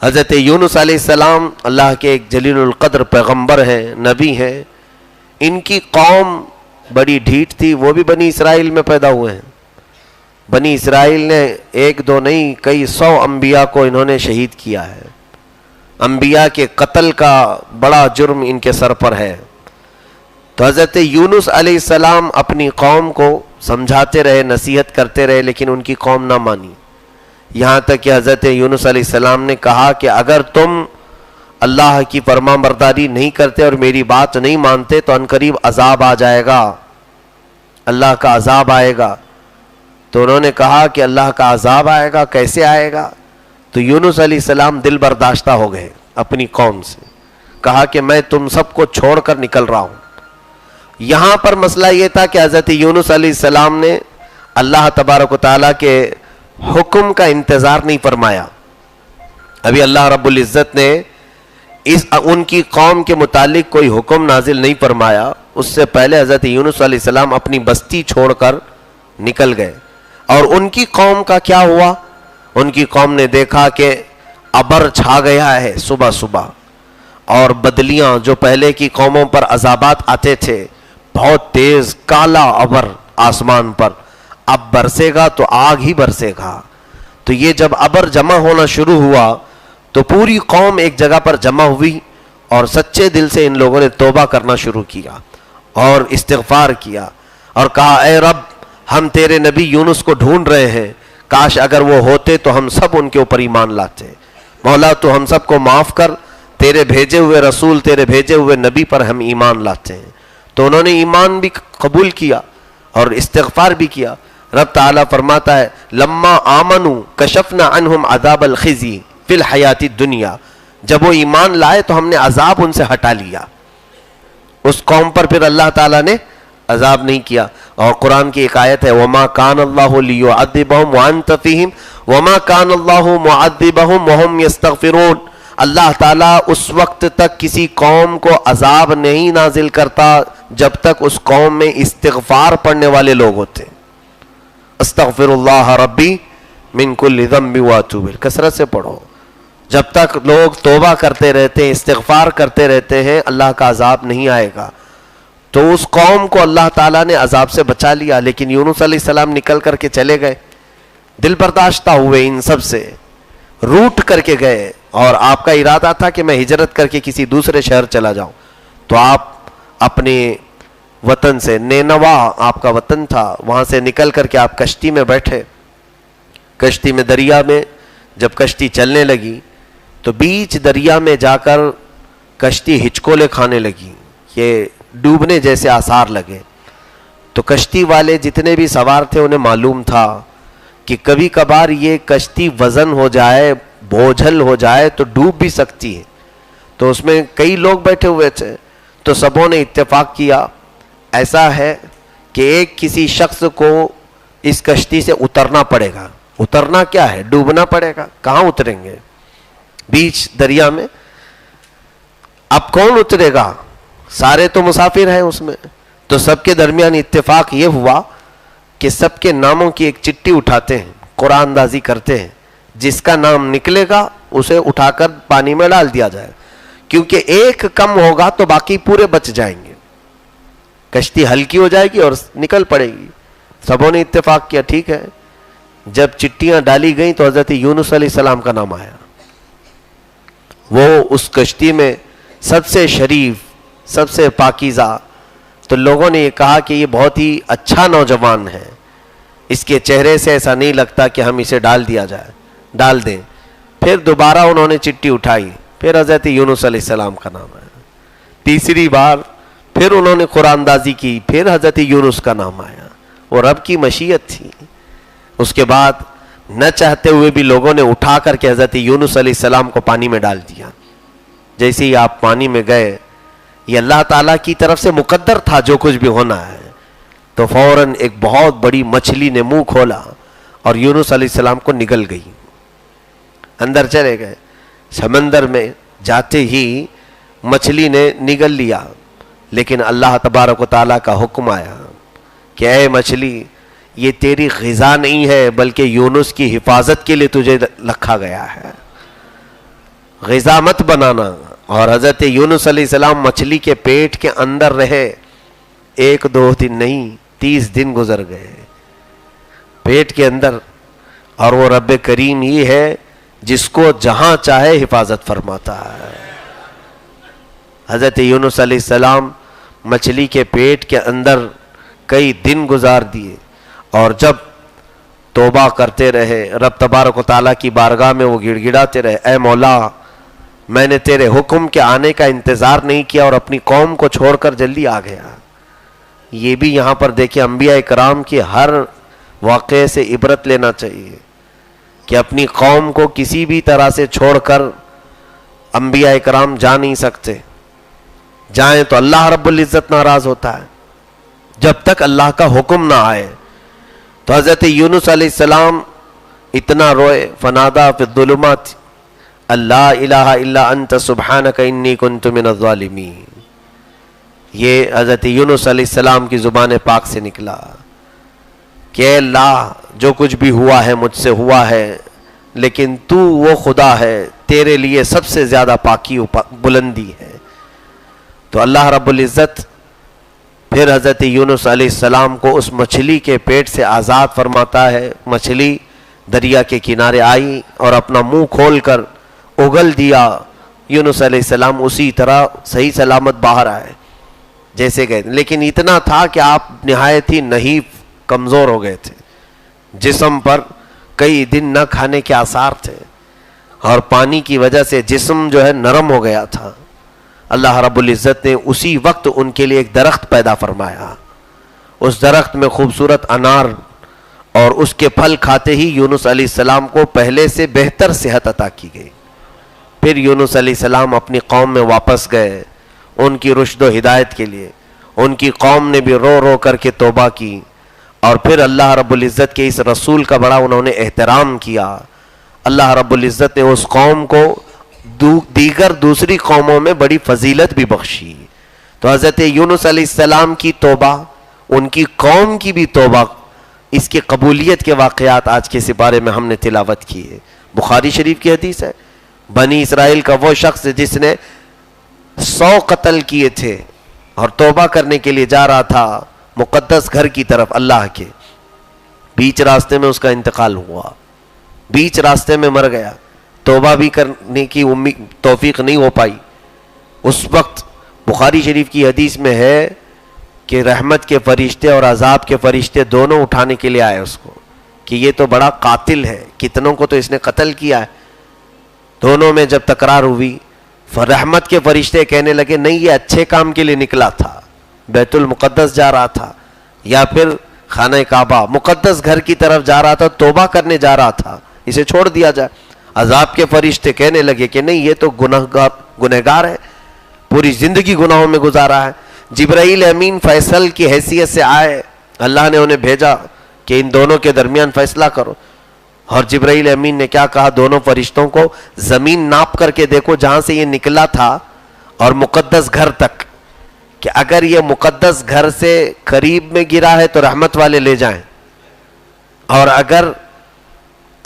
حضرت یونس علیہ السلام اللہ کے ایک جلیل القدر پیغمبر ہیں، نبی ہیں. ان کی قوم بڑی ڈھیٹ تھی، وہ بھی بنی اسرائیل میں پیدا ہوئے ہیں. بنی اسرائیل نے ایک دو نہیں کئی 100 انبیاء کو انہوں نے شہید کیا ہے. انبیاء کے قتل کا بڑا جرم ان کے سر پر ہے. تو حضرت یونس علیہ السلام اپنی قوم کو سمجھاتے رہے، نصیحت کرتے رہے، لیکن ان کی قوم نہ مانی. یہاں تک کہ حضرت یونس علیہ السلام نے کہا کہ اگر تم اللہ کی فرما برداری نہیں کرتے اور میری بات نہیں مانتے تو عنقریب عذاب آ جائے گا، اللہ کا عذاب آئے گا. تو انہوں نے کہا کہ اللہ کا عذاب آئے گا، کیسے آئے گا؟ تو یونس علیہ السلام دل برداشتہ ہو گئے اپنی قوم سے، کہا کہ میں تم سب کو چھوڑ کر نکل رہا ہوں. یہاں پر مسئلہ یہ تھا کہ حضرت یونس علیہ السلام نے اللہ تبارک و تعالیٰ کے حکم کا انتظار نہیں فرمایا. ابھی اللہ رب العزت نے ان کی قوم کے متعلق کوئی حکم نازل نہیں فرمایا. اس سے پہلے حضرت یونس علیہ السلام اپنی بستی چھوڑ کر نکل گئے. اور ان کی قوم کا کیا ہوا؟ ان کی قوم نے دیکھا کہ ابر چھا گیا ہے صبح صبح، اور بدلیاں جو پہلے کی قوموں پر عذابات آتے تھے، بہت تیز کالا ابر آسمان پر، اب برسے گا تو آگ ہی برسے گا. تو یہ جب ابر جمع ہونا شروع ہوا تو پوری قوم ایک جگہ پر جمع ہوئی اور سچے دل سے ان لوگوں نے توبہ کرنا شروع کیا اور استغفار کیا اور کہا اے رب ہم تیرے نبی یونس کو ڈھونڈ رہے ہیں، کاش اگر وہ ہوتے تو ہم سب ان کے اوپر ایمان لاتے. مولا تو ہم سب کو معاف کر، تیرے بھیجے ہوئے رسول تیرے بھیجے ہوئے نبی پر ہم ایمان لاتے ہیں. تو انہوں نے ایمان بھی قبول کیا اور استغفار بھی کیا. رب تعالیٰ فرماتا ہے لما آمنوا کشفنا عنہم عذاب الخزی فی الحیات الدنیا، جب وہ ایمان لائے تو ہم نے عذاب ان سے ہٹا لیا. اس قوم پر پھر اللہ تعالیٰ نے عذاب نہیں کیا. اور قرآن کی ایک آیت ہے وما کان اللہ لیعذبہم وانت فیہم وما کان اللہ معذبہم وہم یستغفرون. اللہ تعالیٰ اس وقت تک کسی قوم کو عذاب نہیں نازل کرتا جب تک اس قوم میں استغفار پڑھنے والے لوگ ہوتے. استغفر اللہ ربی من کل ذنب واتوب، کثرت سے پڑھو. جب تک لوگ توبہ کرتے رہتے ہیں، استغفار کرتے رہتے ہیں، اللہ کا عذاب نہیں آئے گا. تو اس قوم کو اللہ تعالیٰ نے عذاب سے بچا لیا. لیکن یونس علیہ السلام نکل کر کے چلے گئے، دل برداشتہ ہوئے ان سب سے، روٹ کر کے گئے. اور آپ کا ارادہ تھا کہ میں ہجرت کر کے کسی دوسرے شہر چلا جاؤں. تو آپ اپنے وطن سے، نینوا آپ کا وطن تھا، وہاں سے نکل کر کے آپ کشتی میں بیٹھے. کشتی میں دریا میں جب کشتی چلنے لگی تو بیچ دریا میں جا کر کشتی ہچکولے کھانے لگی، یہ ڈوبنے جیسے آثار لگے. تو کشتی والے جتنے بھی سوار تھے انہیں معلوم تھا کہ کبھی کبھار یہ کشتی وزن ہو جائے، بوجھل ہو جائے تو ڈوب بھی سکتی ہے. تو اس میں کئی لوگ بیٹھے ہوئے تھے. تو سبوں نے اتفاق کیا ایسا ہے کہ ایک کسی شخص کو اس کشتی سے اترنا پڑے گا. اترنا کیا ہے؟ ڈوبنا پڑے گا. کہاں اتریں گے؟ بیچ دریا میں. اب کون اترے گا؟ سارے تو مسافر ہیں اس میں. تو سب کے درمیان اتفاق یہ ہوا کہ سب کے ناموں کی ایک چٹھی اٹھاتے ہیں، قرآن اندازی کرتے ہیں، جس کا نام نکلے گا اسے اٹھا کر پانی میں ڈال دیا جائے، کیونکہ ایک کم ہوگا تو باقی پورے بچ جائیں گے. کشتی ہلکی ہو جائے گی اور نکل پڑے گی. سبوں نے اتفاق کیا ٹھیک ہے. جب چٹیاں ڈالی گئیں تو حضرت یونس علیہ السلام کا نام آیا. وہ اس کشتی میں سب سے شریف، سب سے پاکیزہ. تو لوگوں نے یہ کہا کہ یہ بہت ہی اچھا نوجوان ہے، اس کے چہرے سے ایسا نہیں لگتا کہ ہم اسے ڈال دیں. پھر دوبارہ انہوں نے چٹھی اٹھائی، پھر حضرت یونس علیہ السلام کا نام آیا. تیسری بار پھر انہوں نے قرآن اندازی کی، پھر حضرت یونس کا نام آیا. وہ رب کی مشیت تھی. اس کے بعد نہ چاہتے ہوئے بھی لوگوں نے اٹھا کر کے حضرت یونس علیہ السلام کو پانی میں ڈال دیا. جیسے ہی آپ پانی میں گئے، یہ اللہ تعالیٰ کی طرف سے مقدر تھا جو کچھ بھی ہونا ہے. تو فوراً ایک بہت بڑی مچھلی نے منہ کھولا اور یونس علیہ السلام کو نگل گئی. اندر چلے گئے. سمندر میں جاتے ہی مچھلی نے نگل لیا. لیکن اللہ تبارک و تعالیٰ کا حکم آیا کہ اے مچھلی، یہ تیری غذا نہیں ہے بلکہ یونس کی حفاظت کے لیے تجھے رکھا گیا ہے. غذا مت بنانا. اور حضرت یونس علیہ السلام مچھلی کے پیٹ کے اندر رہے, 1-2 دن نہیں 30 دن گزر گئے پیٹ کے اندر. اور وہ رب کریم ہی ہے جس کو جہاں چاہے حفاظت فرماتا ہے. حضرت یونس علیہ السلام مچھلی کے پیٹ کے اندر کئی دن گزار دیے, اور جب توبہ کرتے رہے رب تبارک و تعالیٰ کی بارگاہ میں وہ گڑ گڑاتے رہے, اے مولا میں نے تیرے حکم کے آنے کا انتظار نہیں کیا اور اپنی قوم کو چھوڑ کر جلدی آ گیا. یہ بھی یہاں پر دیکھیں انبیاء کرام کی ہر واقعے سے عبرت لینا چاہیے کہ اپنی قوم کو کسی بھی طرح سے چھوڑ کر انبیاء کرام جا نہیں سکتے. جائیں تو اللہ رب العزت ناراض ہوتا ہے جب تک اللہ کا حکم نہ آئے. تو حضرت یونس علیہ السلام اتنا روئے, فنادا فی الظلمات اللہ الہ الا انت سبحانک انی کنت من الظالمین. یہ حضرت یونس علیہ السلام کی زبان پاک سے نکلا کہ اللہ جو کچھ بھی ہوا ہے مجھ سے ہوا ہے, لیکن تو وہ خدا ہے تیرے لیے سب سے زیادہ پاکی بلندی ہے. تو اللہ رب العزت پھر حضرت یونس علیہ السلام کو اس مچھلی کے پیٹ سے آزاد فرماتا ہے. مچھلی دریا کے کنارے آئی اور اپنا منہ کھول کر اگل دیا. یونس علیہ السلام اسی طرح صحیح سلامت باہر آئے جیسے گئے, لیکن اتنا تھا کہ آپ نہایت ہی نحیف کمزور ہو گئے تھے, جسم پر کئی دن نہ کھانے کے آثار تھے, اور پانی کی وجہ سے جسم جو ہے نرم ہو گیا تھا. اللہ رب العزت نے اسی وقت ان کے لیے ایک درخت پیدا فرمایا. اس درخت میں خوبصورت انار, اور اس کے پھل کھاتے ہی یونس علیہ السلام کو پہلے سے بہتر صحت عطا کی گئی. پھر یونس علیہ السلام اپنی قوم میں واپس گئے ان کی رشد و ہدایت کے لیے. ان کی قوم نے بھی رو رو کر کے توبہ کی, اور پھر اللہ رب العزت کے اس رسول کا بڑا انہوں نے احترام کیا. اللہ رب العزت نے اس قوم کو دیگر دوسری قوموں میں بڑی فضیلت بھی بخشی. تو حضرت یونس علیہ السلام کی توبہ, ان کی قوم کی بھی توبہ, اس کی قبولیت کے واقعات آج کے سپارے میں ہم نے تلاوت کی ہے. بخاری شریف کی حدیث ہے, بنی اسرائیل کا وہ شخص جس نے 100 قتل کیے تھے اور توبہ کرنے کے لیے جا رہا تھا مقدس گھر کی طرف اللہ کے, بیچ راستے میں اس کا انتقال ہوا, بیچ راستے میں مر گیا. توبہ بھی کرنے کی توفیق نہیں ہو پائی. اس وقت بخاری شریف کی حدیث میں ہے کہ رحمت کے فرشتے اور عذاب کے فرشتے دونوں اٹھانے کے لیے آئے اس کو, کہ یہ تو بڑا قاتل ہے, کتنوں کو تو اس نے قتل کیا ہے. دونوں میں جب تکرار ہوئی, رحمت کے فرشتے کہنے لگے نہیں یہ اچھے کام کے لیے نکلا تھا, بیت المقدس جا رہا تھا, یا پھر خانہ کعبہ مقدس گھر کی طرف جا رہا تھا, توبہ کرنے جا رہا تھا, اسے چھوڑ دیا جائے. عذاب کے فرشتے کہنے لگے کہ نہیں یہ تو گنہگار ہے, پوری زندگی گناہوں میں گزارا ہے. جبرائیل امین فیصل کی حیثیت سے آئے, اللہ نے انہیں بھیجا کہ ان دونوں کے درمیان فیصلہ کرو. اور جبرائیل امین نے کیا کہا دونوں فرشتوں کو, زمین ناپ کر کے دیکھو جہاں سے یہ نکلا تھا اور مقدس گھر تک, کہ اگر یہ مقدس گھر سے قریب میں گرا ہے تو رحمت والے لے جائیں, اور اگر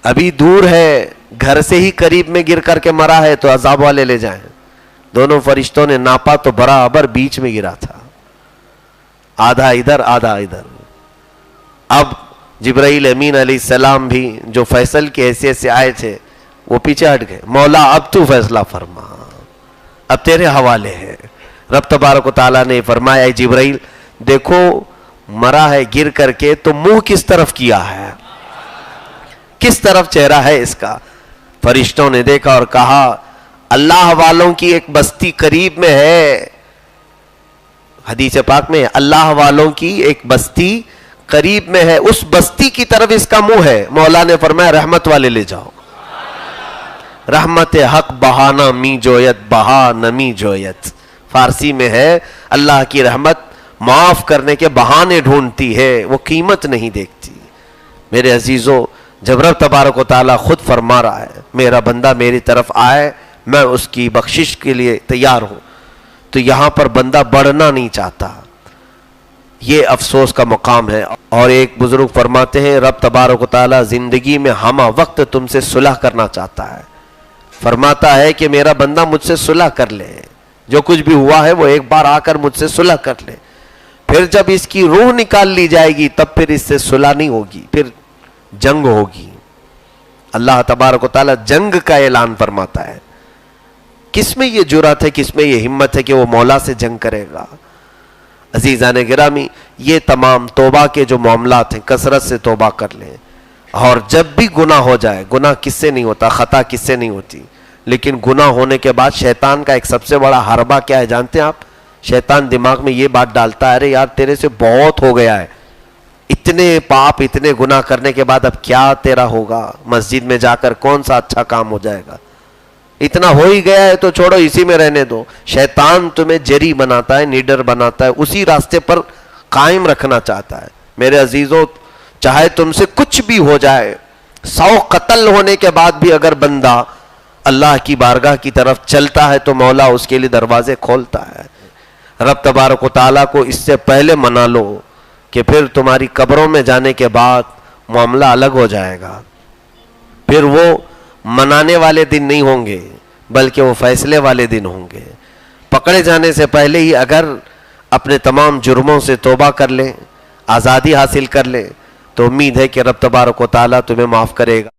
ابھی دور ہے گھر سے ہی قریب میں گر کر کے مرا ہے تو عذاب والے لے جائیں. دونوں فرشتوں نے ناپا تو برابر بیچ میں گرا تھا, آدھا ادھر آدھا ادھر. اب جبرائیل امین علیہ السلام بھی جو فیصل کی حیثیت سے آئے تھے وہ پیچھے ہٹ گئے. مولا اب تو فیصلہ فرما, اب تیرے حوالے ہے. رب تبارک و تعالیٰ نے فرمایا اے جبرائیل دیکھو مرا ہے گر کر کے تو منہ کس طرف کیا ہے, کس طرف چہرہ ہے اس کا. فرشتوں نے دیکھا اور کہا اللہ والوں کی ایک بستی قریب میں ہے, حدیث پاک میں اللہ والوں کی ایک بستی قریب میں ہے, اس بستی کی طرف اس کا منہ ہے. مولا نے فرمایا رحمت والے لے جاؤ. رحمت حق بہانا می جویت بہا نمی جویت, فارسی میں ہے اللہ کی رحمت معاف کرنے کے بہانے ڈھونڈتی ہے, وہ قیمت نہیں دیکھتی. میرے عزیزو جب رب تبارک و تعالیٰ خود فرما رہا ہے میرا بندہ میری طرف آئے میں اس کی بخشش کے لیے تیار ہوں, تو یہاں پر بندہ بڑھنا نہیں چاہتا, یہ افسوس کا مقام ہے. اور ایک بزرگ فرماتے ہیں رب تبارک و تعالیٰ زندگی میں ہمہ وقت تم سے صلح کرنا چاہتا ہے, فرماتا ہے کہ میرا بندہ مجھ سے صلح کر لے، جو کچھ بھی ہوا ہے وہ ایک بار آ کر مجھ سے صلح کر لے، پھر جب اس کی روح نکال لی جائے گی تب پھر اس سے صلح نہیں ہوگی، پھر جنگ ہوگی۔ اللہ تبارک و تعالیٰ جنگ کا اعلان فرماتا ہے۔ کس میں یہ جرأت ہے، کس میں یہ ہمت ہے کہ وہ مولا سے جنگ کرے گا؟ عزیزان گرامی، یہ تمام توبہ کے جو معاملات ہیں کثرت سے توبہ کر لیں، اور جب بھی گناہ ہو جائے، گناہ کس سے نہیں ہوتا، خطا کس سے نہیں ہوتی، لیکن گناہ ہونے کے بعد شیطان کا ایک سب سے بڑا حربہ کیا ہے جانتے ہیں آپ؟ شیطان دماغ میں یہ بات ڈالتا ہے، ارے یار تیرے سے بہت ہو گیا ہے، اتنے پاپ اتنے گناہ کرنے کے بعد اب کیا تیرا ہوگا، مسجد میں جا کر کون سا اچھا کام ہو جائے گا، اتنا ہو ہی گیا ہے تو چھوڑو اسی میں رہنے دو۔ شیطان تمہیں جری بناتا ہے، نیڈر بناتا ہے، اسی راستے پر قائم رکھنا چاہتا ہے۔ میرے عزیزوں، چاہے تم سے کچھ بھی ہو جائے، 100 قتل ہونے کے بعد بھی اگر بندہ اللہ کی بارگاہ کی طرف چلتا ہے تو مولا اس کے لیے دروازے کھولتا ہے۔ رب تبارک و تعالیٰ کو اس سے پہلے منا لو کہ پھر تمہاری قبروں میں جانے کے بعد معاملہ الگ ہو جائے گا، پھر وہ منانے والے دن نہیں ہوں گے بلکہ وہ فیصلے والے دن ہوں گے۔ پکڑے جانے سے پہلے ہی اگر اپنے تمام جرموں سے توبہ کر لیں، آزادی حاصل کر لیں، تو امید ہے کہ رب تبارک و تعالیٰ تمہیں معاف کرے گا۔